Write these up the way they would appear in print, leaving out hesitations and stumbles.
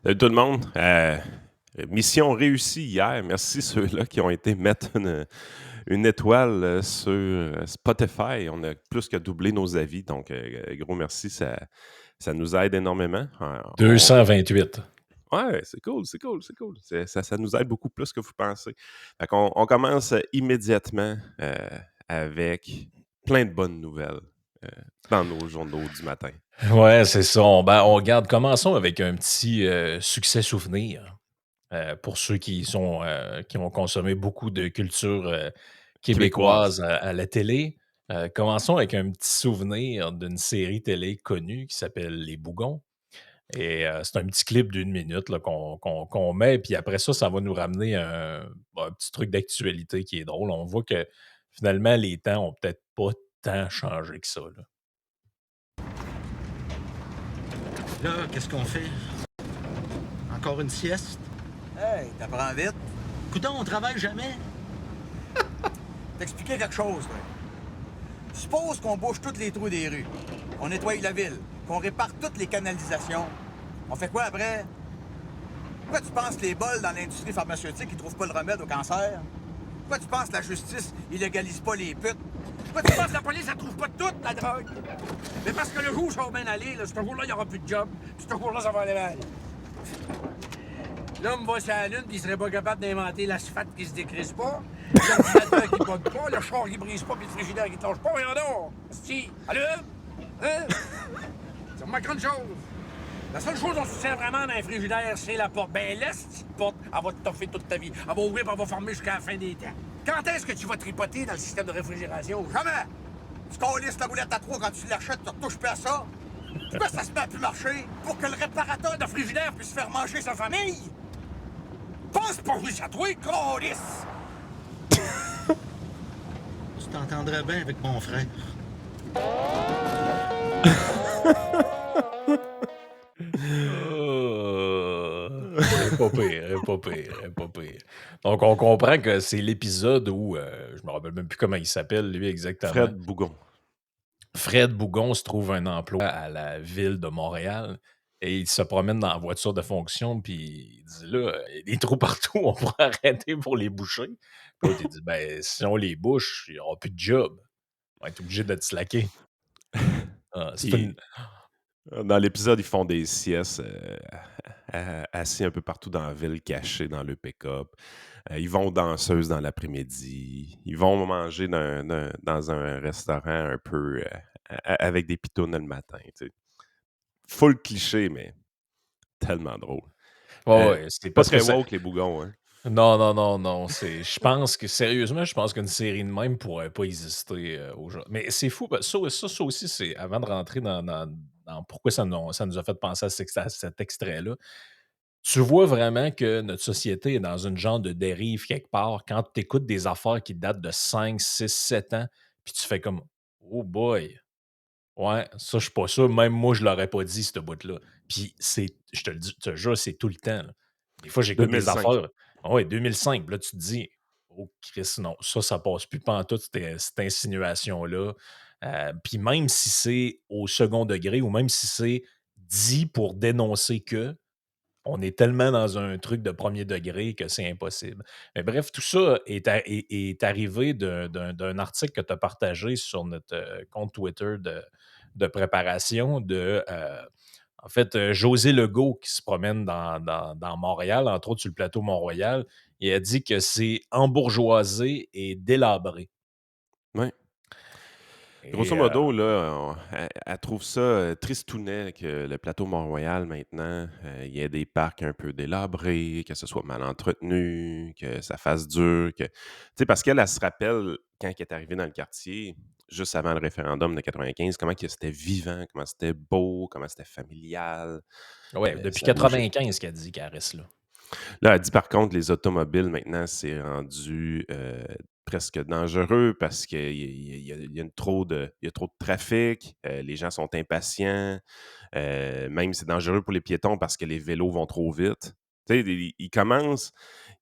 Salut tout le monde. Mission réussie hier. Merci ceux-là qui ont été mettre une étoile sur Spotify. On a plus que doublé nos avis. Donc, gros merci. Ça nous aide énormément. 228. Ouais, c'est cool, c'est cool, c'est cool. Ça nous aide beaucoup plus que vous pensez. Fait qu'on on commence immédiatement avec plein de bonnes nouvelles euh, dans nos journaux du matin. Ouais, c'est ça. On regarde. Commençons avec un petit succès souvenir pour ceux qui ont consommé beaucoup de culture Québécoise. québécoise à la télé. Commençons avec un petit souvenir d'une série télé connue qui s'appelle Les Bougons. Et c'est un petit clip d'une minute là, qu'on met. Puis après ça, ça va nous ramener un petit truc d'actualité qui est drôle. On voit que finalement, les temps ont peut-être pas tant changé que ça, là. Là, qu'est-ce qu'on fait? Encore une sieste? Hey, t'apprends vite. Coudon, on travaille jamais? T'expliquer quelque chose, là. Suppose qu'on bouche tous les trous des rues. On nettoie la ville. Qu'on répare toutes les canalisations. On fait quoi après? Pourquoi tu penses que les bols dans l'industrie pharmaceutique, ils trouvent pas le remède au cancer? Pourquoi tu penses que la justice, ils légalise pas les putes? Pourquoi tu penses que la police, elle trouve pas toute la drogue? Mais parce que le jour, ça va bien aller, là, ce jour-là, il y aura plus de job. Puis ce jour-là, ça va aller mal. L'homme va sur la lune, puis il serait pas capable d'inventer l'asphalte qui se décrise pas, l'ordinateur qui bug pas, le char qui brise pas, puis le frigidaire qui torche pas, voyons donc! Si, allô? Hein? Ça me manque une chose. La seule chose dont tu sers vraiment dans un frigidaire, c'est la porte. Ben, laisse cette porte, elle va te toffer toute ta vie. Elle va ouvrir, puis elle va fermer jusqu'à la fin des temps. Quand est-ce que tu vas tripoter dans le système de réfrigération? Jamais! Tu collisses la boulette à 3 quand tu l'achètes, tu retouches plus à ça. Pourquoi ça se met à plus marcher? Pour que le réparateur de frigidaire puisse faire manger sa famille? Pense pas juste à toi, câlisse! Tu t'entendrais bien avec mon frère. Elle est pas pire, elle est pas pire, elle est pas pire. Donc, on comprend que c'est l'épisode où, je me rappelle même plus comment il s'appelle, lui, exactement. Fred Bougon. Fred Bougon se trouve un emploi à la ville de Montréal et il se promène dans la voiture de fonction, puis il dit là, il y a des trous partout, on pourrait arrêter pour les boucher. Puis l'autre, il dit ben, si on les bouche, il n'y aura plus de job. On va être obligé de te slacker. Ah, c'est une. Dans l'épisode, ils font des siestes assis un peu partout dans la ville, cachés dans le pick-up. Ils vont aux danseuses dans l'après-midi. Ils vont manger dans un restaurant un peu avec des pitounes le matin. Tu sais. Full cliché, mais tellement drôle. Ouais, ouais, c'est Pas parce que très ça. woke, les bougons. Hein? Non, non, non, non. Je pense que, sérieusement, je pense qu'une série de même pourrait pas exister aujourd'hui. Mais c'est fou. Ça aussi, c'est avant de rentrer dans pourquoi ça nous a fait penser à cet extrait-là. Tu vois vraiment que notre société est dans une genre de dérive quelque part quand tu écoutes des affaires qui datent de 5, 6, 7 ans, puis tu fais comme oh boy, ouais, ça, je suis pas sûr. Même moi, je l'aurais pas dit, ce bout-là. Puis je te le dis, je te jure, c'est tout le temps, là. Des fois, j'écoute des 2005. affaires. Ah ouais, 2005. Puis là, tu te dis, oh Chris, non, ça passe plus pantoute, cette insinuation-là. Puis même si c'est au second degré ou même si c'est dit pour dénoncer que, on est tellement dans un truc de premier degré que c'est impossible. Mais bref, tout ça est arrivé d'un article que tu as partagé sur notre compte Twitter de préparation en fait, José Legault qui se promène dans Montréal, entre autres sur le plateau Mont-Royal. Il a dit que c'est embourgeoisé et délabré. Ouais. Et Grosso modo, là, elle trouve ça tristounet que le plateau Mont-Royal, maintenant, il y ait des parcs un peu délabrés, que ce soit mal entretenu, que ça fasse dur. Tu sais, parce qu'elle, elle se rappelle, quand elle est arrivée dans le quartier, juste avant le référendum de 95, comment que c'était vivant, comment c'était beau, comment c'était familial. ouais, depuis Ça bougeait. 95 qu'elle dit qu'elle reste là. Là, elle dit par contre, les automobiles, maintenant, c'est rendu presque dangereux parce qu'il y a il y a trop de trafic, les gens sont impatients, même c'est dangereux pour les piétons parce que les vélos vont trop vite. Tu sais, il commence,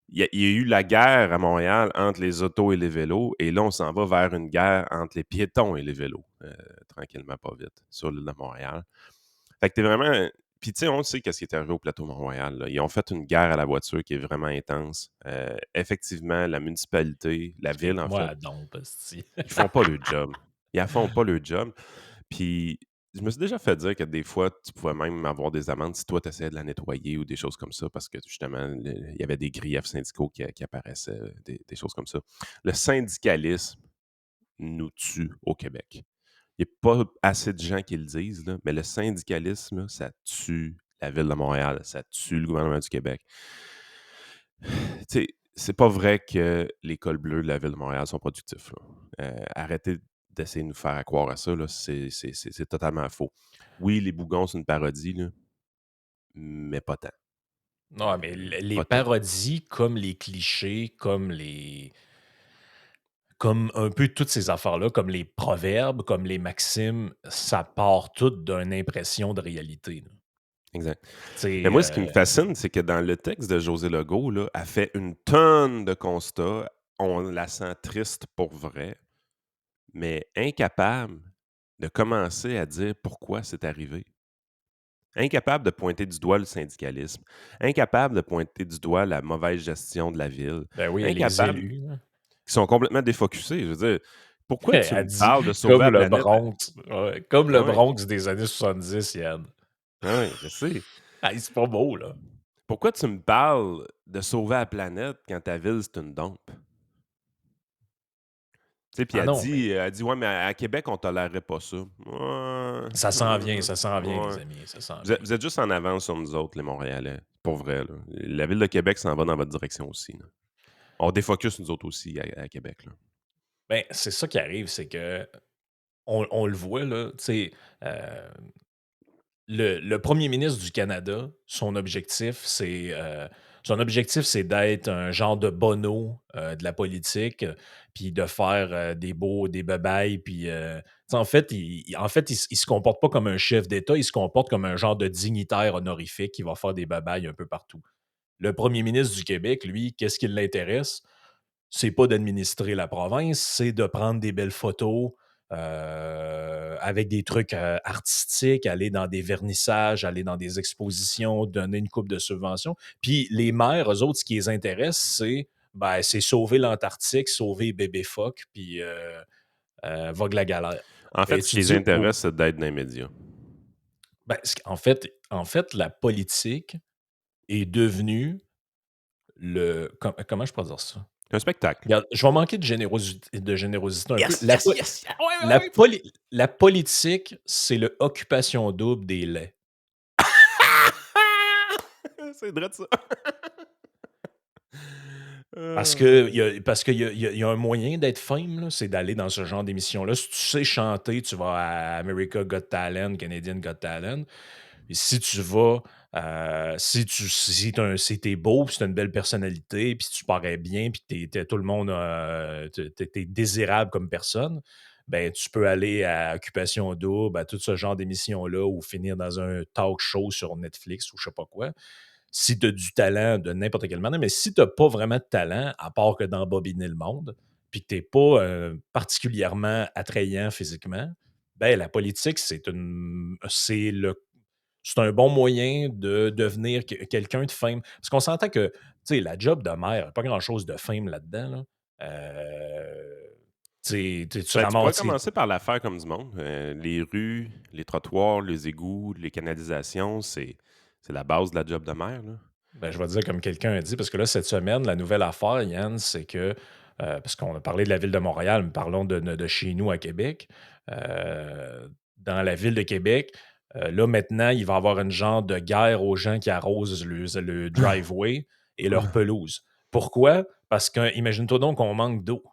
il y a eu la guerre à Montréal entre les autos et les vélos, et là, on s'en va vers une guerre entre les piétons et les vélos, tranquillement, pas vite, sur l'île de Montréal. Fait que t'es vraiment. Puis, tu sais, on sait qu'est-ce qui est arrivé au plateau Mont-Royal, là. Ils ont fait une guerre à la voiture qui est vraiment intense. Effectivement, la municipalité, la ville, en Explique-moi fait, à donc, esti. ils font pas le job. Ils ne font pas le job. Puis, je me suis déjà fait dire que des fois, tu pouvais même avoir des amendes si toi, tu essayais de la nettoyer ou des choses comme ça, parce que justement, il y avait des griefs syndicaux qui apparaissaient, des choses comme ça. Le syndicalisme nous tue au Québec. Il n'y a pas assez de gens qui le disent, là, mais le syndicalisme, là, ça tue la Ville de Montréal, ça tue le gouvernement du Québec. Tu sais, c'est pas vrai que les cols bleus de la Ville de Montréal sont productifs, là. Arrêtez d'essayer de nous faire croire à ça, là, c'est totalement faux. Oui, les Bougons, c'est une parodie, là, mais pas tant. Non, mais les Pas tant. parodies, comme les clichés, comme un peu toutes ces affaires-là, comme les proverbes, comme les maximes, ça part tout d'une impression de réalité, là. Exact. Tu Mais sais, moi, ce qui me fascine, c'est que dans le texte de José Legault, là, elle fait une tonne de constats. On la sent triste pour vrai, mais incapable de commencer à dire pourquoi c'est arrivé. Incapable de pointer du doigt le syndicalisme. Incapable de pointer du doigt la mauvaise gestion de la ville. ben oui, les Incapable, élus, là. qui sont complètement défocusés. Je veux dire, pourquoi tu Elle me dit parles de sauver comme la le planète? Bronx. Ouais, comme le Ah oui, Bronx des années 70, Yann. ah oui, je sais. Hey, c'est pas beau, là. Pourquoi tu me parles de sauver la planète quand ta ville, c'est une dompe? Tu sais, puis Ah non, mais elle dit: «Ouais, mais à Québec, on tolérerait pas ça». Ouais, ça s'en vient, les ouais. amis, ça s'en Vous êtes vient. vous êtes juste en avance sur nous autres, les Montréalais, pour vrai, là. La ville de Québec s'en va dans votre direction aussi, là. On défocus nous autres aussi à Québec, là. Ben, c'est ça qui arrive, c'est que on le voit, là, tu sais, le premier ministre du Canada, son objectif, c'est d'être un genre de Bono, de la politique, puis de faire, des bebailles, puis, tu sais, il se comporte pas comme un chef d'État, il se comporte comme un genre de dignitaire honorifique qui va faire des bebailles un peu partout. Le premier ministre du Québec, lui, qu'est-ce qui l'intéresse? C'est pas d'administrer la province, c'est de prendre des belles photos avec des trucs artistiques, aller dans des vernissages, aller dans des expositions, donner une coupe de subventions. Puis les maires, eux autres, ce qui les intéresse, c'est sauver l'Antarctique, sauver bébé phoque, puis vogue la galère. En Ben, fait, ce tu qui les dis, intéresse, c'est d'être dans les médias. en fait, la politique est devenue comment je peux dire ça? C'est un spectacle. Regarde, je vais manquer de générosité un peu. Yes, yes, yes! Yeah, ouais, ouais, La, ouais! poli- la politique, c'est le occupation double des laits. C'est vrai de ça. Parce qu'il y a un moyen d'être fame, là, c'est d'aller dans ce genre d'émission-là. Si tu sais chanter, tu vas à America Got Talent, Canadian Got Talent. Et si tu vas, si t'es beau, puis si t'as une belle personnalité, puis si tu parais bien, puis tout le monde, t'es désirable comme personne, ben tu peux aller à Occupation Double, à tout ce genre d'émissions-là, ou finir dans un talk show sur Netflix ou je sais pas quoi. Si tu as du talent de n'importe quelle manière, mais si tu n'as pas vraiment de talent, à part que d'embobiner le monde, puis que tu n'es pas particulièrement attrayant physiquement, ben la politique, c'est un bon moyen de devenir quelqu'un de fame. Parce qu'on s'entend que, tu sais, la job de maire, il y a pas grand-chose de fame là-dedans, là. Tu Ben, tu pourrais ramasses. commencer par la faire comme du monde. Les rues, les trottoirs, les égouts, les canalisations, c'est la base de la job de maire, là. Ben, je vais dire comme quelqu'un a dit, parce que là, cette semaine, la nouvelle affaire, Yann, c'est que, parce qu'on a parlé de la ville de Montréal, mais parlons de chez nous à Québec. Dans la ville de Québec, là, maintenant, il va y avoir une genre de guerre aux gens qui arrosent le driveway et leur pelouse. Pourquoi? Parce que, imagine-toi donc qu'on manque d'eau.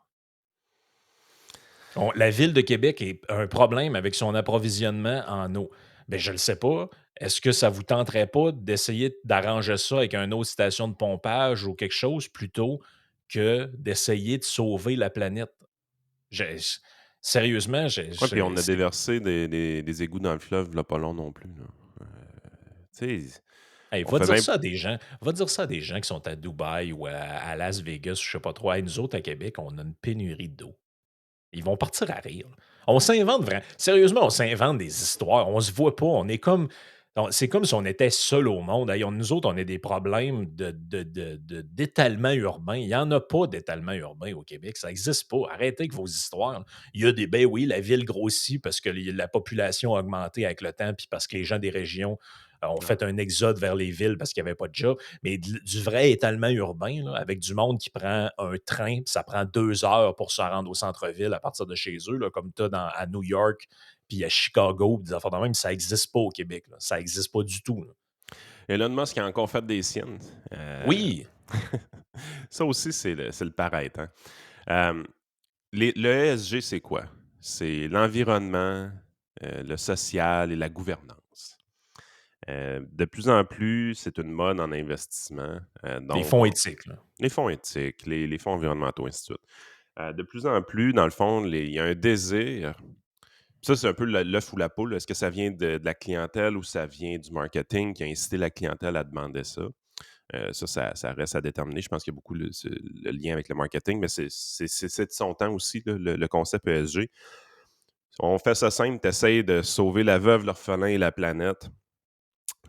La ville de Québec a un problème avec son approvisionnement en eau. Ben, je ne le sais pas. Est-ce que ça vous tenterait pas d'essayer d'arranger ça avec une autre station de pompage ou quelque chose plutôt que d'essayer de sauver la planète? Sérieusement, Ouais, puis on a déversé des égouts dans le fleuve, là, pas long non plus, là. Tu sais, Hey, on va fait dire même ça à des gens. Va dire ça à des gens qui sont à Dubaï ou à Las Vegas, je sais pas trop. Hey, nous autres, à Québec, on a une pénurie d'eau. Ils vont partir à rire. On s'invente vraiment. Sérieusement, on s'invente des histoires. On se voit pas. On est comme. Donc, c'est comme si on était seul au monde. Hey, nous autres, on a des problèmes d'étalement urbain. Il n'y en a pas d'étalement urbain au Québec. Ça n'existe pas. Arrêtez avec vos histoires. Il y a des. Ben oui, la ville grossit parce que la population a augmenté avec le temps, puis parce que les gens des régions ont Ouais. fait un exode vers les villes parce qu'il n'y avait pas de job. Mais du vrai étalement urbain, là, avec du monde qui prend un train, puis ça prend 2 heures pour se rendre au centre-ville à partir de chez eux, là, comme tu as à New York, puis à Chicago, des affaires de même, ça n'existe pas au Québec. Là. Ça n'existe pas du tout. Là. Elon Musk a encore fait des siennes. Oui, Ça aussi, c'est le paraître. Hein. Euh, le ESG, c'est quoi? C'est l'environnement, le social et la gouvernance. De plus en plus, c'est une mode en investissement. des Donc, fonds éthiques. Là. les fonds éthiques, les fonds environnementaux, ainsi de suite. De plus en plus, dans le fond, il y a un désir. Ça, c'est un peu l'œuf ou la poule. Est-ce que ça vient de la clientèle ou ça vient du marketing qui a incité la clientèle à demander ça? Ça reste à déterminer. Je pense qu'il y a beaucoup le lien avec le marketing, mais c'est de son temps aussi, là, le concept ESG. On fait ça simple, tu essaies de sauver la veuve, l'orphelin et la planète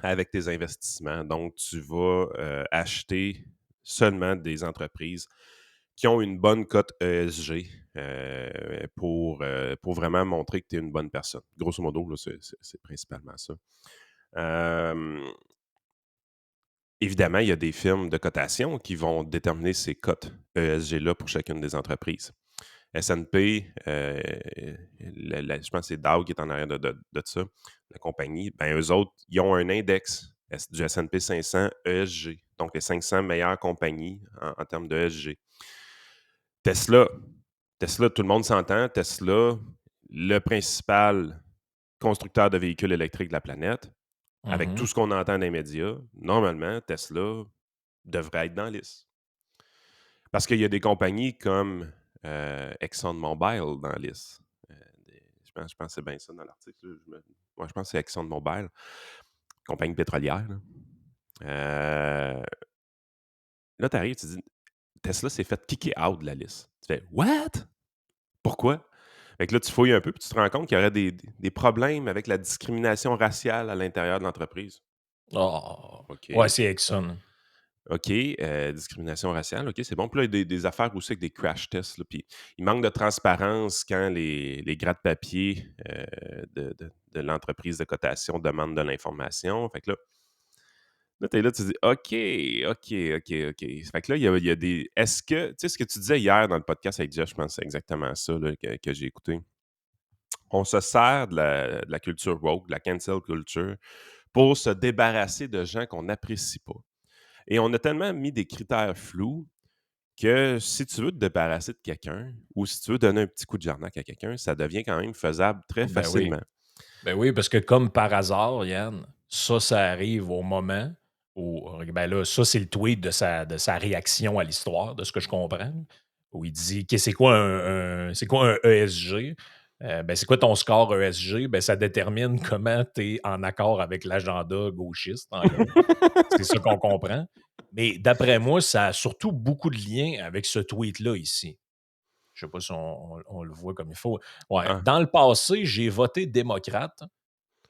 avec tes investissements. Donc, tu vas acheter seulement des entreprises qui ont une bonne cote ESG pour vraiment montrer que tu es une bonne personne. Grosso modo, là, c'est principalement ça. Évidemment, il y a des firmes de cotation qui vont déterminer ces cotes ESG-là pour chacune des entreprises. S&P, je pense que c'est Dow qui est en arrière de ça, la compagnie, ben eux autres, ils ont un index du S&P 500 ESG, donc les 500 meilleures compagnies en termes de ESG. Tesla, tout le monde s'entend, Tesla, le principal constructeur de véhicules électriques de la planète, avec tout ce qu'on entend dans les médias, normalement, Tesla devrait être dans la liste. Parce qu'il y a des compagnies comme ExxonMobil dans la liste. Je pense que c'est bien ça dans l'article. Moi, je pense que c'est ExxonMobil, compagnie pétrolière. Là, tu arrives, tu dis, Tesla s'est fait kicker out de la liste. Tu fais, what? Pourquoi? Fait que là, tu fouilles un peu, puis tu te rends compte qu'il y aurait des problèmes avec la discrimination raciale à l'intérieur de l'entreprise. Oh. OK. Ouais, c'est Exxon. OK, discrimination raciale, OK, c'est bon. Puis là, il y a des affaires aussi avec des crash tests. Là, puis il manque de transparence quand les gratte-papiers de l'entreprise de cotation demandent de l'information. Fait que là tu es là, tu dis OK, OK, OK, OK. Fait que là, il y a des. Est-ce que. Tu sais, ce que tu disais hier dans le podcast avec Jeff, je pense que c'est exactement ça là, que j'ai écouté. On se sert de la culture woke, de la cancel culture, pour se débarrasser de gens qu'on n'apprécie pas. Et on a tellement mis des critères flous que si tu veux te débarrasser de quelqu'un ou si tu veux donner un petit coup de jarnac à quelqu'un, ça devient quand même faisable très Ben oui. facilement. Ben oui, parce que comme par hasard, Yann, ça arrive au moment où, ben là, ça, c'est le tweet de sa réaction à l'histoire, de ce que je comprends, où il dit que c'est quoi un ESG? Ben, c'est quoi ton score ESG? Ben, ça détermine comment tu es en accord avec l'agenda gauchiste, en gros. C'est ça qu'on comprend. Mais d'après moi, ça a surtout beaucoup de liens avec ce tweet-là ici. Je ne sais pas si on le voit comme il faut. Ouais. Ah, Dans le passé, j'ai voté démocrate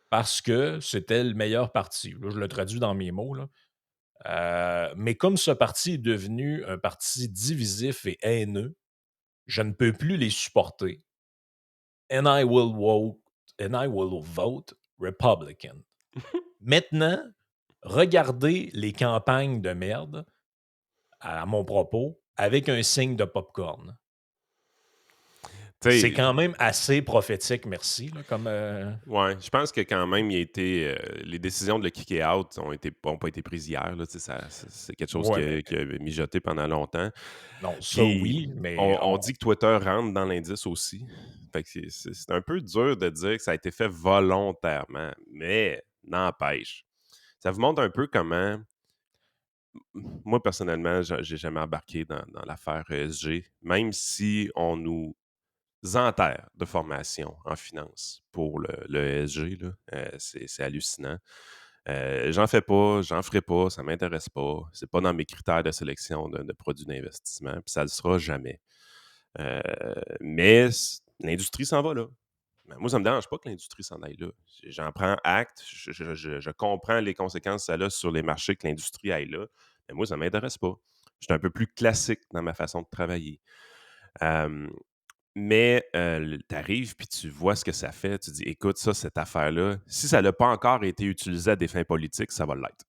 parce que c'était le meilleur parti. Là, je le traduis dans mes mots. Là. Mais comme ce parti est devenu un parti divisif et haineux, je ne peux plus les supporter. And I will vote Republican. Maintenant, regardez les campagnes de merde, à mon propos, avec un signe de popcorn. tu C'est sais, quand même assez prophétique, merci. Là, comme, ouais, je pense que quand même, les décisions de le kicker out n'ont pas été prises hier. Là, tu sais, c'est quelque chose ouais, mais qui a mijoté pendant longtemps. non, ça Puis, oui, mais on dit que Twitter rentre dans l'indice aussi. Fait que c'est un peu dur de dire que ça a été fait volontairement, mais n'empêche. Ça vous montre un peu comment moi, personnellement, j'ai jamais embarqué dans l'affaire ESG, même si on nous enterre de formation en finance pour le ESG. Là. C'est hallucinant. J'en fais pas, j'en ferai pas, ça m'intéresse pas. C'est pas dans mes critères de sélection de produits d'investissement, puis ça le sera jamais. Mais l'industrie s'en va là. Ben, moi, ça me dérange pas que l'industrie s'en aille là. J'en prends acte, je comprends les conséquences que ça a sur les marchés que l'industrie aille là, mais moi, ça m'intéresse pas. Je suis un peu plus classique dans ma façon de travailler. Hem, mais tu arrives puis tu vois ce que ça fait, tu dis: «Écoute, ça, cette affaire-là, si ça n'a pas encore été utilisé à des fins politiques, ça va l'être».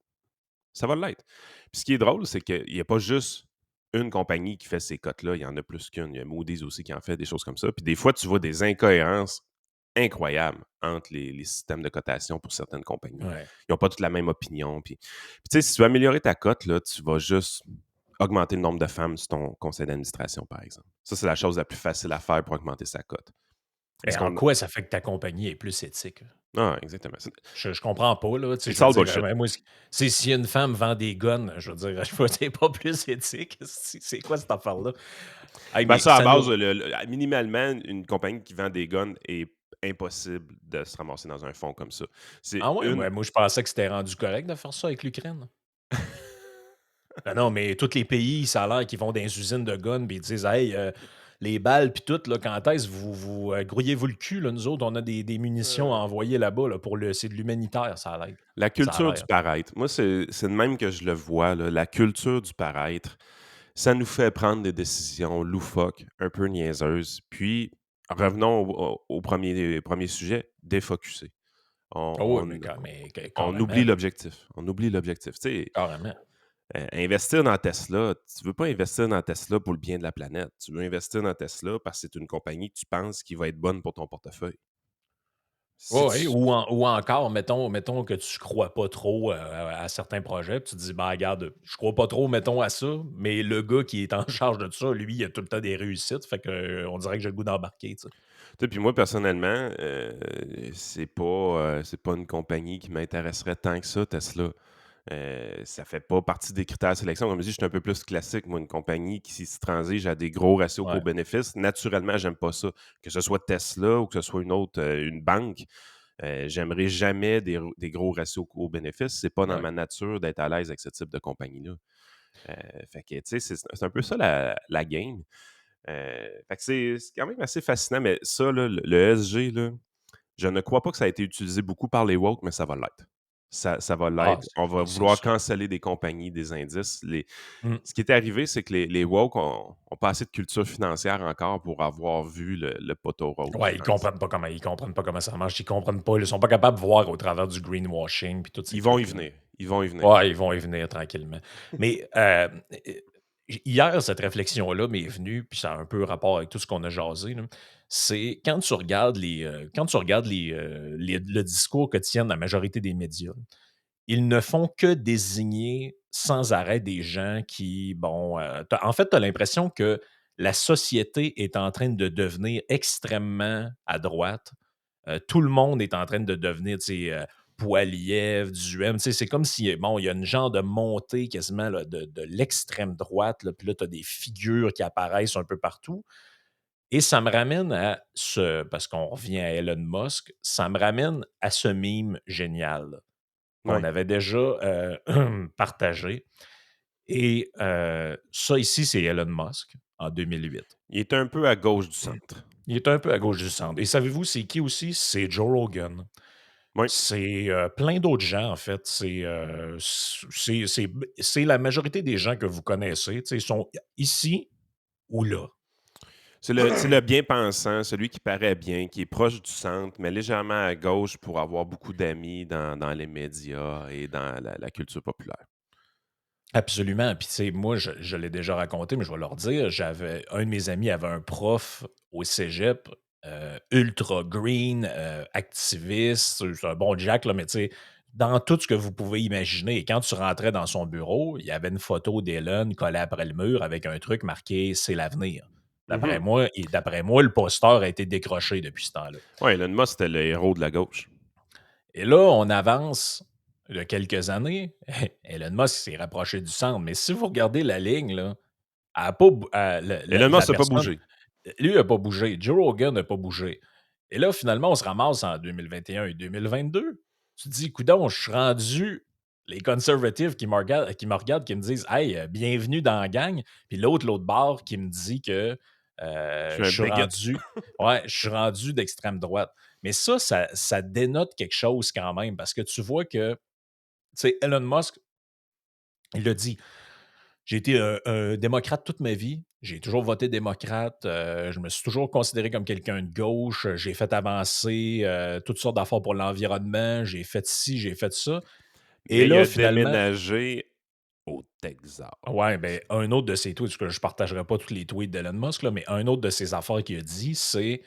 Ça va l'être. Puis ce qui est drôle, c'est qu'il y a pas juste une compagnie qui fait ces cotes-là, il y en a plus qu'une. Il y a Moody's aussi qui en fait des choses comme ça. Puis des fois, tu vois des incohérences incroyables entre les systèmes de cotation pour certaines compagnies. Ouais. Ils n'ont pas toutes la même opinion. Puis tu sais, si tu veux améliorer ta cote, là, tu vas juste augmenter le nombre de femmes sur ton conseil d'administration, par exemple. Ça, c'est la chose la plus facile à faire pour augmenter sa cote. Et Est-ce en qu'on... quoi ça fait que ta compagnie est plus éthique? Ah, exactement. Je comprends pas, là. Tu sais, It's je veux all dire, bullshit. ben, moi, si une femme vend des guns, je veux dire, je vois, c'est pas plus éthique. C'est quoi cette affaire-là? Hey, Ben mais ça, à ça base, nous. minimalement, une compagnie qui vend des guns est impossible de se ramasser dans un fonds comme ça. C'est Ah ouais? une... Moi, je pensais que c'était rendu correct de faire ça avec l'Ukraine. Ben non, mais tous les pays, ça a l'air qu'ils vont dans les usines de guns puis ils disent: «Hey, les balles puis tout, là, quand est-ce grouillez-vous le cul, là, nous autres, on a des munitions à euh, envoyer là-bas, là, pour le c'est de l'humanitaire, ça a l'air». la Ça a culture du l'air. paraître. Moi, c'est de même que je le vois, là. La culture du paraître, ça nous fait prendre des décisions loufoques, un peu niaiseuses. Puis, revenons au premier sujet, défocusser. Oh oui, On, mais on, on carrément, oublie là, l'objectif. On oublie l'objectif. Tu sais, carrément. Investir dans Tesla, tu veux pas investir dans Tesla pour le bien de la planète. Tu veux investir dans Tesla parce que c'est une compagnie que tu penses qui va être bonne pour ton portefeuille. Si Ouais, ouais, tu... ou encore, mettons que tu crois pas trop, à certains projets, puis tu te dis: «Ben, regarde, je crois pas trop, mettons, à ça, mais le gars qui est en charge de ça, lui, il a tout le temps des réussites, fait que, on dirait que j'ai le goût d'embarquer», tu sais? Tu sais, puis moi, personnellement, c'est pas une compagnie qui m'intéresserait tant que ça, Tesla. Ça fait pas partie des critères de sélection. Comme je dis, je suis un peu plus classique. Moi, une compagnie qui se transige à des gros ratios Ouais, coût-bénéfice, naturellement, j'aime pas ça. Que ce soit Tesla ou que ce soit une autre, une banque, j'aimerais jamais des gros ratios coût-bénéfice. C'est pas dans ouais. ma nature d'être à l'aise avec ce type de compagnie-là. Fait que, tu sais, c'est un peu ça la game. Fait que c'est quand même assez fascinant, mais ça, là, le ESG, là, je ne crois pas que ça a été utilisé beaucoup par les woke, mais ça va l'être. Ça va Ah, l'être. On va c'est vouloir sûr. canceller des compagnies, des indices. Mmh. Ce qui est arrivé, c'est que les woke ont pas assez de culture financière encore pour avoir vu le poteau rose, je Ouais, pense. ils comprennent pas comment ça marche, ils comprennent pas, ils sont pas capables de voir au travers du greenwashing puis tous ces Ils vont y trucs-là. venir. Ils vont y venir. Ouais, ils vont y venir tranquillement. Mais, hier, cette réflexion-là m'est venue, puis ça a un peu rapport avec tout ce qu'on a jasé, là. C'est quand tu regardes le discours que tiennent la majorité des médias, ils ne font que désigner sans arrêt des gens qui, bon, en fait, tu as l'impression que la société est en train de devenir extrêmement à droite. Tout le monde est en train de devenir, tu sais, Poilievre, Duhem. Tu sais, c'est comme si, bon, il y a une genre de montée quasiment là, de l'extrême droite, là, puis là, tu as des figures qui apparaissent un peu partout. Et ça me ramène à parce qu'on revient à Elon Musk, ça me ramène à ce meme génial là, qu'on Ouais. avait déjà partagé. Et ça ici, c'est Elon Musk en 2008. Il est un peu à gauche du centre. Il est un peu à gauche du centre. Et savez-vous, c'est qui aussi? C'est Joe Rogan. Oui. C'est, plein d'autres gens, en fait. C'est la majorité des gens que vous connaissez, tu sais, ils sont ici ou là. C'est le bien-pensant, celui qui paraît bien, qui est proche du centre, mais légèrement à gauche pour avoir beaucoup d'amis dans les médias et dans la culture populaire. Absolument. Puis, tu sais, moi, je l'ai déjà raconté, mais je vais leur dire, un de mes amis avait un prof au cégep, ultra green, activiste, c'est un bon Jack, là, mais tu sais, dans tout ce que vous pouvez imaginer. Et quand tu rentrais dans son bureau, il y avait une photo d'Elon collée après le mur avec un truc marqué «C'est l'avenir». Mhm. D'après moi, le poster a été décroché depuis ce temps-là. Ouais, Elon Musk, c'était le héros de la gauche. Et là, on avance de quelques années. Elon Musk s'est rapproché du centre, mais si vous regardez la ligne, là, elle a pas bou Elon la Musk n'a pas personne bougé. lui n'a pas bougé, Joe Rogan n'a pas bougé. Et là, finalement, on se ramasse en 2021 et 2022. Tu te dis: «Coudon, je suis rendu» les conservatifs qui me regardent, qui me disent: «Hey, bienvenue dans la gang». Puis l'autre bord qui me dit que, Je suis Je un suis bigot. rendu d'extrême droite. Mais ça dénote quelque chose quand même parce que tu vois que, tu sais, Elon Musk, il a dit: «J'ai été un démocrate toute ma vie. J'ai toujours voté démocrate. Je me suis toujours considéré comme quelqu'un de gauche. J'ai fait avancer, toutes sortes d'affaires pour l'environnement. J'ai fait ci, j'ai fait ça». Et Mais il là, a finalement, déménagé au Texas. ouais, ben, un autre de ses tweets, parce que je ne partagerai pas tous les tweets d'Elon Musk, là, mais un autre de ses affaires qu'il a dit, c'est: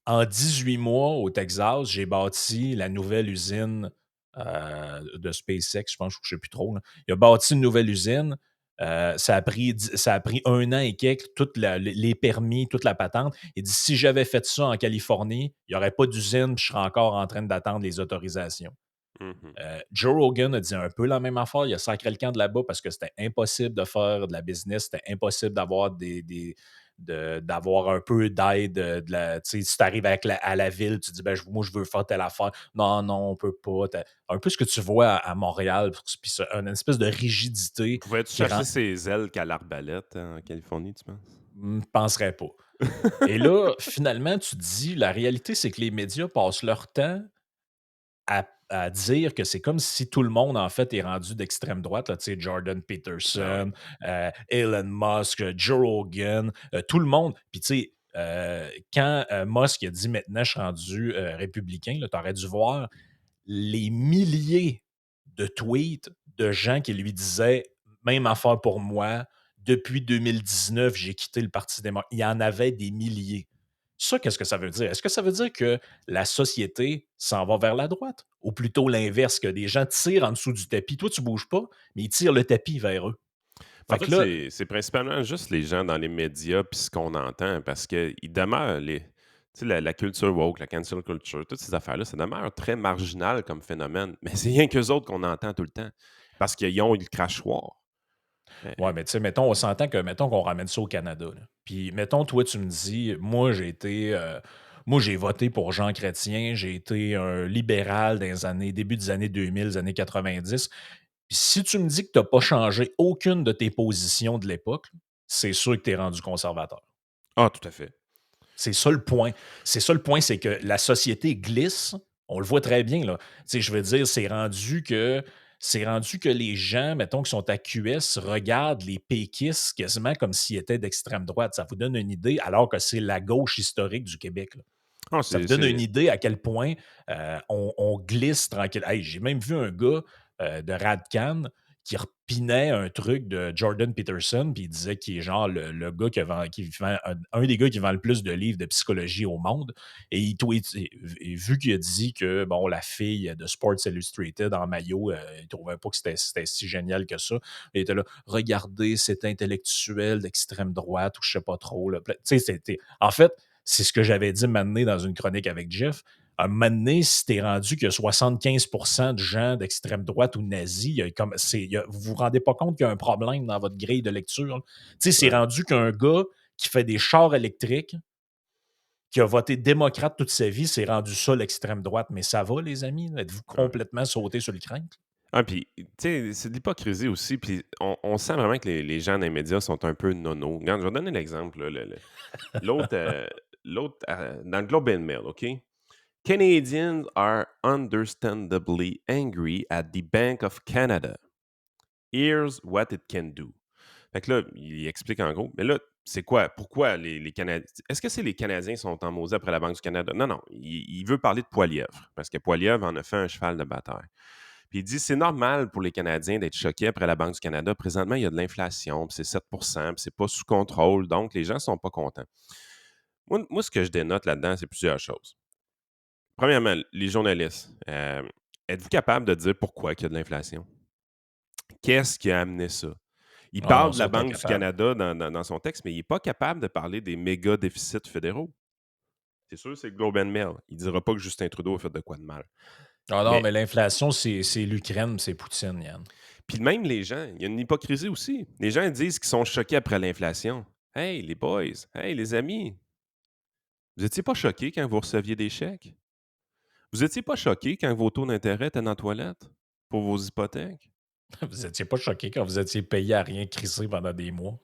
«En 18 mois au Texas, j'ai bâti la nouvelle usine de SpaceX», je pense, je ne sais plus trop. Là. Il a bâti une nouvelle usine. Ça a pris 1 an et quelques, les permis, toute la patente. Il dit: «Si j'avais fait ça en Californie, il n'y aurait pas d'usine, puis je serais encore en train d'attendre les autorisations». Mhm. Joe Rogan a dit un peu la même affaire. Il a sacré le camp de là-bas parce que c'était impossible de faire de la business, c'était impossible d'avoir d'avoir un peu d'aide. Tu sais, si tu arrives à la ville, tu dis ben, moi, je veux faire telle affaire. Non, non, on peut pas. Un peu ce que tu vois à Montréal, puis une espèce de rigidité Pouvais-tu qui rend. chercher ses ailes qu'à l'arbalète en Californie, tu penses? Penserais pas. Et là, finalement, tu te dis, la réalité, c'est que les médias passent leur temps à dire que c'est comme si tout le monde, en fait, est rendu d'extrême droite, là, tu sais, Jordan Ah ouais. Peterson, Elon Musk, Joe Rogan, tout le monde. Puis, tu sais, quand Musk a dit maintenant, je suis rendu républicain, tu aurais dû voir les milliers de tweets de gens qui lui disaient même affaire pour moi. Depuis 2019, j'ai quitté le Parti démocrate. Il y en avait des milliers. Ça, qu'est-ce que ça veut dire? Est-ce que ça veut dire que la société s'en va vers la droite? Ou plutôt l'inverse, que des gens tirent en dessous du tapis. Toi, tu bouges pas, mais ils tirent le tapis vers eux. En Fait fait, que là, c'est principalement juste les gens dans les médias puis ce qu'on entend parce qu'ils demeurent tu sais, la culture woke, la cancel culture, toutes ces affaires-là, ça demeure très marginal comme phénomène. Mais c'est rien qu'eux autres qu'on entend tout le temps parce qu'ils ont eu le crachoir. Euh, ouais, mais tu sais, mettons, on s'entend que, mettons qu'on ramène ça au Canada. Là. Puis, mettons, toi, tu me dis, moi, j'ai voté pour Jean Chrétien, j'ai été un libéral dans les années, début des années 2000, des années 90. Puis, si tu me dis que tu n'as pas changé aucune de tes positions de l'époque, c'est sûr que tu es rendu conservateur. Ah, tout à fait. C'est ça le point. C'est ça le point, c'est que la société glisse. On le voit très bien, là. Tu sais, je veux dire, c'est rendu que les gens, mettons, qui sont à QS, regardent les péquistes quasiment comme s'ils étaient d'extrême droite. Ça vous donne une idée, alors que c'est la gauche historique du Québec, là. Ah, Ça vous donne une idée à quel point on glisse tranquille. Hey, j'ai même vu un gars de Radcan qui repinait un truc de Jordan Peterson, puis il disait qu'il est genre le gars qui vend un des gars qui vend le plus de livres de psychologie au monde. Et il tweet, et vu qu'il a dit que bon, la fille de Sports Illustrated en maillot, il trouvait pas que c'était si génial que ça. Il était là, regardez, c'est intellectuel d'extrême droite ou je sais pas trop. Là. Tu sais, en fait, c'est ce que j'avais dit maintenant dans une chronique avec Jeff. Un moment donné, si t'es rendu que 75% de gens d'extrême droite ou nazis, vous vous rendez pas compte qu'il y a un problème dans votre grille de lecture. Tu sais, c'est ouais, rendu qu'un gars qui fait des chars électriques, qui a voté démocrate toute sa vie, c'est rendu ça l'extrême droite. Mais ça va, les amis? Êtes-vous ouais. complètement sauté sur le crâne? Ah, puis, tu sais, c'est de l'hypocrisie aussi. Puis, on sent vraiment que les gens dans les médias sont un peu nono. Regarde, je vais donner l'exemple. Là, l'autre, dans le Globe and Mail, OK? Canadians are understandably angry at the Bank of Canada. Here's what it can do. Fait que là, il explique en gros. Mais là, c'est quoi? Pourquoi les Canadiens. Est-ce que c'est les Canadiens qui sont en maudit après la Banque du Canada? Non, non. Il veut parler de Poilievre. Parce que Poilievre en a fait un cheval de bataille. Puis il dit c'est normal pour les Canadiens d'être choqués après la Banque du Canada. Présentement, il y a de l'inflation, puis c'est 7 puis c'est pas sous contrôle. Donc, les gens ne sont pas contents. Moi, ce que je dénote là-dedans, c'est plusieurs choses. Premièrement, les journalistes, êtes-vous capable de dire pourquoi il y a de l'inflation? Qu'est-ce qui a amené ça? Il Ah non, parle de ils la sont Banque du incapables. Canada dans son texte, mais il n'est pas capable de parler des méga déficits fédéraux. C'est sûr, c'est Globe and Mail. Il ne dira pas que Justin Trudeau a fait de quoi de mal. Ah non, Mais, mais l'inflation, c'est l'Ukraine, c'est Poutine, Yann. puis même les gens, il y a une hypocrisie aussi. Les gens disent qu'ils sont choqués après l'inflation. Hey, les boys, hey, les amis, vous n'étiez pas choqués quand vous receviez des chèques? Vous n'étiez pas choqués quand vos taux d'intérêt étaient dans la toilette pour vos hypothèques? Vous étiez pas choqué quand vous étiez payé à rien crisser pendant des mois?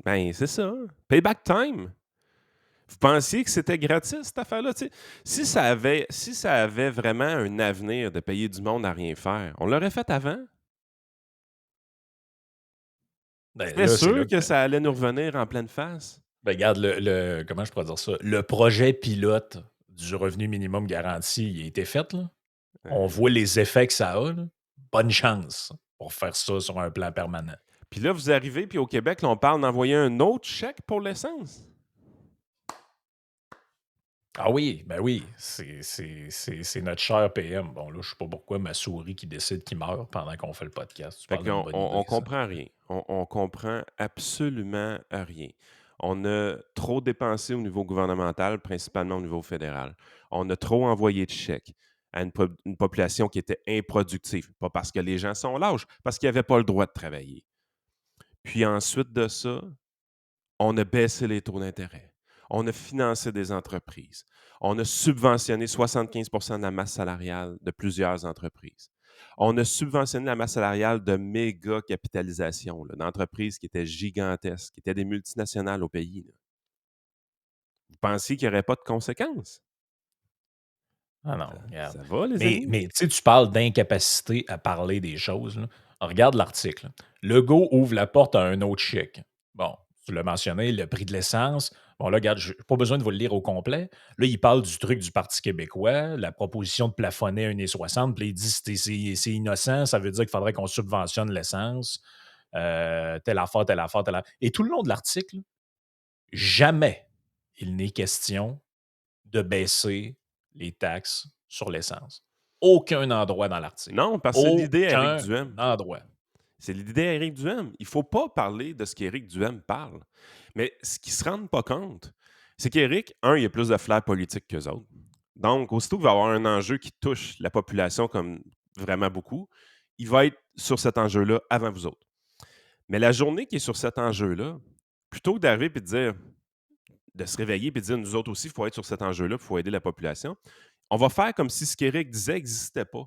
Ben, c'est ça. Payback time. Vous pensiez que c'était gratuit, cette affaire-là? Tu sais, si ça avait vraiment un avenir de payer du monde à rien faire, on l'aurait fait avant. Ben C'était là, c'est sûr là que que. ça allait nous revenir en pleine face. Ben, regarde, comment je pourrais dire ça? Le projet pilote du revenu minimum garanti, il a été fait, là. On Euh, voit les effets que ça a, là. Bonne chance pour faire ça sur un plan permanent. Puis là, vous arrivez, puis au Québec, là, on parle d'envoyer un autre chèque pour l'essence. Ah oui, ben oui, c'est notre cher PM. Bon, là, je sais pas pourquoi ma souris qui décide qu'il meurt pendant qu'on fait le podcast. Tu Fait parles d'une qu'on bonne on idée, ça. comprend rien. On comprend absolument rien. On a trop dépensé au niveau gouvernemental, principalement au niveau fédéral. On a trop envoyé de chèques à une population qui était improductive. Pas parce que les gens sont lâches, parce qu'ils n'avaient pas le droit de travailler. Puis ensuite de ça, on a baissé les taux d'intérêt. On a financé des entreprises. On a subventionné 75 de la masse salariale de plusieurs entreprises. On a subventionné la masse salariale de méga capitalisation, là, d'entreprises qui étaient gigantesques, qui étaient des multinationales au pays. Là. Vous pensiez qu'il n'y aurait pas de conséquences? Ah non, Ça, regarde. ça va, les Mais, amis? mais tu sais, tu parles d'incapacité à parler des choses, là. Regarde l'article. Legault ouvre la porte à un autre chèque. Bon, tu l'as mentionné, le prix de l'essence. Bon, là, regarde, pas besoin de vous le lire au complet. Là, il parle du truc du Parti québécois, la proposition de plafonner à 1,60 puis là, il dit que c'est innocent, ça veut dire qu'il faudrait qu'on subventionne l'essence, telle affaire, telle affaire, telle affaire. Et tout le long de l'article, jamais il n'est question de baisser les taxes sur l'essence. Aucun endroit dans l'article. Non, parce que c'est l'idée Éric Aucun Duhem. endroit. C'est l'idée Éric Duhem. Il ne faut pas parler de ce qu'Éric Duhem parle. Mais ce qu'ils ne se rendent pas compte, c'est qu'Éric, il a plus de flair politique qu'eux autres. Donc, aussitôt qu'il va y avoir un enjeu qui touche la population comme vraiment beaucoup, il va être sur cet enjeu-là avant vous autres. Mais la journée qui est sur cet enjeu-là, plutôt que d'arriver et de dire, de se réveiller et de dire, nous autres aussi, il faut être sur cet enjeu-là, il faut aider la population, on va faire comme si ce qu'Éric disait n'existait pas.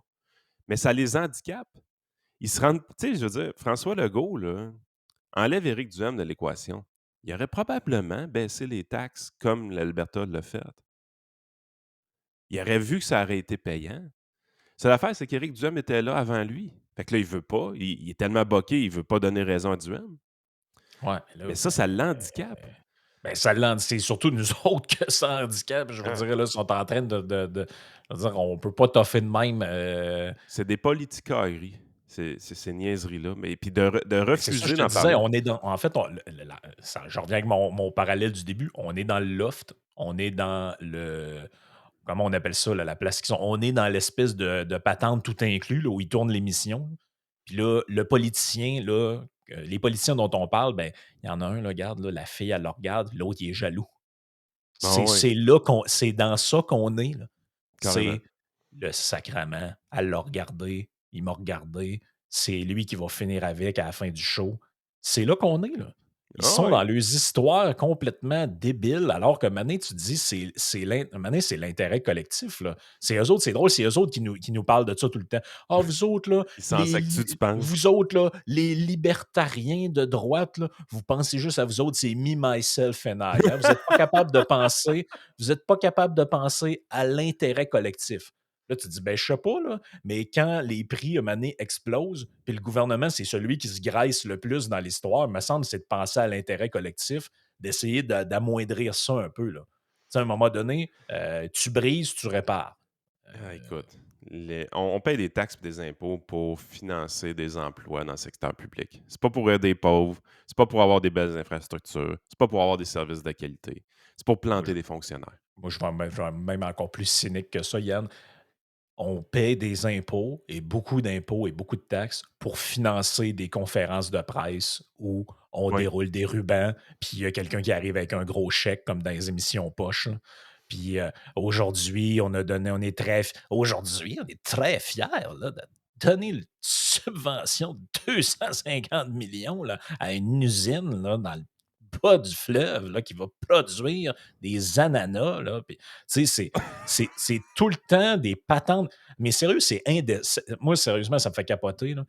Mais ça les handicape. Ils se rendent. Tu sais, je veux dire, François Legault, là, enlève Éric Duhem de l'équation. Il aurait probablement baissé les taxes comme l'Alberta l'a fait. Il aurait vu que ça aurait été payant. C'est l'affaire, c'est qu'Éric Duhem était là avant lui. Fait que là, il veut pas. Il est tellement boqué, il veut pas donner raison à Duhem. Ouais, là, Mais ça l'handicape. ben, ça c'est surtout nous autres que ça handicape. Je vous Ah, dirais, là, ils sont en train je veux dire, on peut pas toffer de même. c'est des politicailleries, ces niaiseries-là. Mais puis de Ben, c'est ça, refuser je te d'en disais, parler. on est dans. En fait, je reviens avec mon parallèle du début. On est dans le loft, on est dans le. Comment on appelle ça, là, la place qui sont. On est dans l'espèce de patente tout inclus, là, où ils tournent l'émission. Puis là, le politicien, là, les politiciens dont on parle, ben, il y en a un, là, regarde, là, la fille, elle le regarde, puis l'autre, il est jaloux. Ah oui, C'est dans ça qu'on est, là. carrément. C'est le sacrement. Elle l'a regardé, il m'a regardé. C'est lui qui va finir avec à la fin du show. C'est là qu'on est, là. Ils Ah sont oui, dans leurs histoires complètement débiles, alors que maintenant, tu te dis, maintenant, c'est l'intérêt collectif, là. C'est eux autres, c'est drôle, c'est eux autres qui nous parlent de ça tout le temps. Ah, vous autres, là, il s'en sac-tu, tu penses? vous autres, là, les libertariens de droite, là, vous pensez juste à vous autres, c'est me, myself and I. Hein. Vous n'êtes pas capable de penser, vous êtes pas capable de penser à l'intérêt collectif. Là, tu te dis, ben, je sais pas, là, mais quand les prix, à un moment donné, explosent, puis le gouvernement, c'est celui qui se graisse le plus dans l'histoire, me semble, c'est de penser à l'intérêt collectif, d'essayer d'amoindrir ça un peu, là. Tu sais, à un moment donné, tu brises, tu répares. Ah, écoute, on paye des taxes et des impôts pour financer des emplois dans le secteur public. C'est pas pour aider les pauvres, c'est pas pour avoir des belles infrastructures, c'est pas pour avoir des services de qualité, c'est pour Moi, planter des fonctionnaires. je vais même encore plus cynique que ça, Yann. On paie des impôts et beaucoup d'impôts et beaucoup de taxes pour financer des conférences de presse où on Oui. déroule des rubans, puis il y a quelqu'un qui arrive avec un gros chèque comme dans les émissions poches. Là. Puis aujourd'hui, aujourd'hui, on est très fiers là, de donner une subvention de 250 millions là, à une usine là, dans le bas du fleuve là, qui va produire des ananas. Là, puis, tu sais, c'est tout le temps des patentes. Mais sérieux, moi, sérieusement, ça me fait capoter. Là.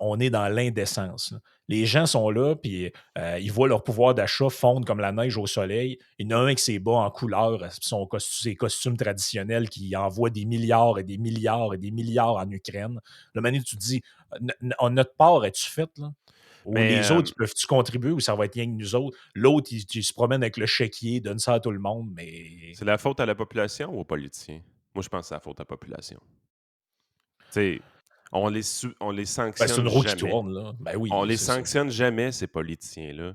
On est dans l'indécence. Là. Les gens sont là, puis ils voient leur pouvoir d'achat fondre comme la neige au soleil. Il y en a un avec ses bas en couleur, ses costumes traditionnels qui envoient des milliards et des milliards et des milliards en Ukraine. Le moment tu te dis, notre part, es-tu faite, là? Ou Mais les autres, ils peuvent-tu contribuer ou ça va être rien que nous autres? L'autre, il se promène avec le chéquier, donne ça à tout le monde, mais c'est la faute à la population ou aux politiciens? Moi, je pense que c'est la faute à la population. Tu sais, on les ben, c'est sanctionne une roue qui jamais. tourne, là. Ben On oui, les c'est ça. sanctionne jamais, ces politiciens-là.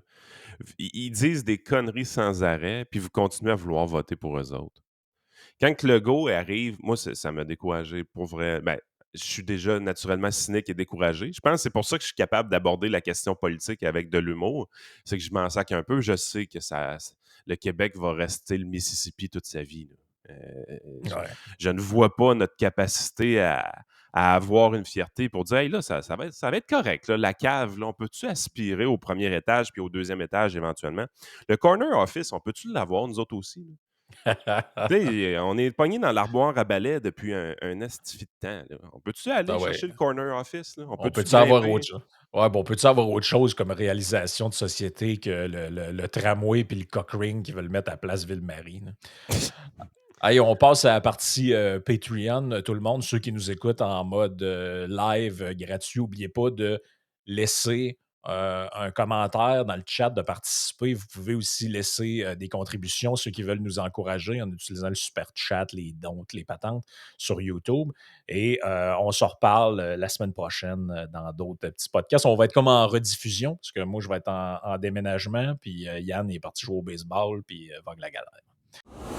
Ils disent des conneries sans arrêt, puis vous continuez à vouloir voter pour eux autres. Quand que Legault arrive, moi, ça m'a découragé. Pour vrai, ben, je suis déjà naturellement cynique et découragé. Je pense que c'est pour ça que je suis capable d'aborder la question politique avec de l'humour. C'est que je m'en sac un peu. Je sais que le Québec va rester le Mississippi toute sa vie, là. Je, Ouais. je ne vois pas notre capacité à avoir une fierté pour dire, hey, là, ça va être correct. Là, la cave, là, on peut-tu aspirer au premier étage puis au deuxième étage éventuellement? Le corner office, on peut-tu l'avoir, nous autres aussi, là? Tu sais, on est pogné dans l'armoire à balai depuis un esti de temps, là. On peut-tu aller Ah ouais. chercher le corner office, là? On On peut-tu peut-tu avoir autre grimper? chose? Ouais, bon, on peut-tu avoir autre chose comme réalisation de société que le tramway puis le cockring qui veulent mettre à Place Ville-Marie, là? Hey, on passe à la partie Patreon, tout le monde, ceux qui nous écoutent en mode live gratuit, n'oubliez pas de laisser un commentaire dans le chat, de participer. Vous pouvez aussi laisser des contributions, ceux qui veulent nous encourager en utilisant le super chat, les dons, les patentes sur YouTube. Et on se reparle la semaine prochaine dans d'autres petits podcasts. On va être comme en rediffusion, parce que moi, je vais être en déménagement, puis Yann est parti jouer au baseball, puis Vogue la galère.